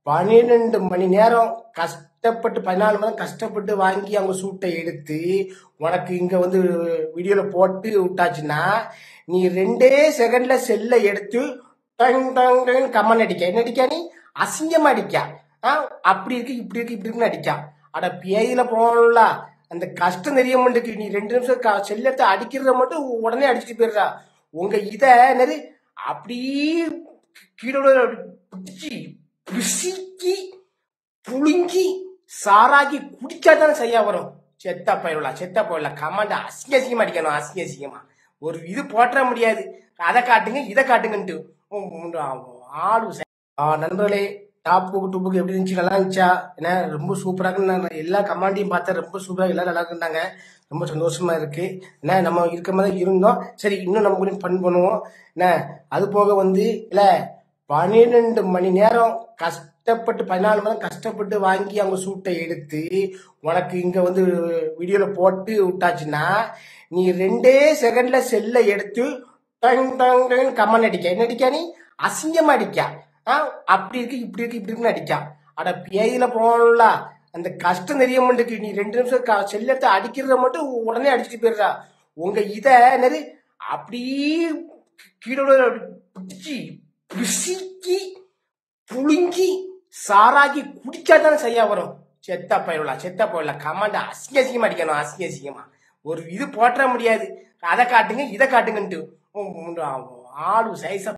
12 மணி நேரம் கஷ்டப்பட்டு 14 மணி நேரம் கஷ்டப்பட்டு வாங்கி அவங்க சூட்டை எடுத்து உனக்கு இங்க வந்து வீடியோல போட்டு விட்டாச்சுன்னா நீ 2 செகண்ட்ல செல்லை எடுத்து கம்மன் அடிக்க என்ன அடிக்கா நீ அசிங்கமா அடிக்கா அப்படி இருக்கு இப்படி இருக்கு இப்படி இருக்குன்னு அடிக்கா அட பேயில போகணும்ல அந்த கஷ்டம் தெரிய மாட்டேங்குது. நீ 2 நிமிஷம் செல்ல எடுத்து அடிக்கிறத மட்டும் உடனே அடிச்சுட்டு போயிடுறா. உங்க இத என்னது அப்படியே கீழே பிடிச்சி பிசுக்கி புழுங்கி சாராக்கி குடிச்சாதானே சரியா வரும். செத்தா போயிடலாம் கமாண்ட அசிங்கமா அடிக்கணும். அசிங்கமா ஒரு இது போட்ட முடியாது. அதை காட்டுங்க இதை காட்டுங்கன்ட்டு ஆளு. நண்பர்களே, டாப்புக்கு டூப்புக்கு எப்படி இருந்துச்சு? நல்லா இருந்துச்சா? ஏன்னா ரொம்ப சூப்பராக இருக்கு. நான் எல்லா கமாண்டையும் பார்த்தேன், ரொம்ப சூப்பராக எல்லாரும் நல்லா இருக்குன்னாங்க. ரொம்ப சந்தோஷமா இருக்கு. ஏன்னா நம்ம இருக்கிற மாதிரி இருந்தோம். சரி, இன்னும் நம்ம கொஞ்சம் ஃபன் பண்ணுவோம். என்ன அது போக வந்து இல்ல 12 மணி நேரம் கஷ்டப்பட்டு 14 மணி நேரம் கஷ்டப்பட்டு வாங்கி அவங்க சூட்டை எடுத்து உனக்கு இங்க வந்து வீடியோல போட்டு விட்டாச்சுன்னா நீ 2 செகண்ட்ல செல்லை எடுத்து கம்மன் அடிக்க என்ன அடிக்கா நீ அசிங்கமா அடிக்கா அப்படி இருக்கு இப்படி இருக்கு இப்படி இருக்குன்னு அடிக்கா. அட பேயில போகணும்ல அந்த கஷ்டம் தெரிய மாட்டேங்குது. நீ 2 நிமிஷம் செல்ல எடுத்து அடிக்கிறத மட்டும் உடனே அடிச்சுட்டு போயிடுறா. உங்க இத என்னது அப்படியே கீழே பிடிச்சி பிசுக்கி புழுங்கி சாராக்கி குடிச்சாதானே சரியா வரும். செத்தா போயிடலாம் கமாண்ட அசிங்கமா அடிக்கணும். அசிங்கமா ஒரு இது போட்ட முடியாது. அதை காட்டுங்க இதை காட்டுங்கன்ட்டு ஆளு சைஸா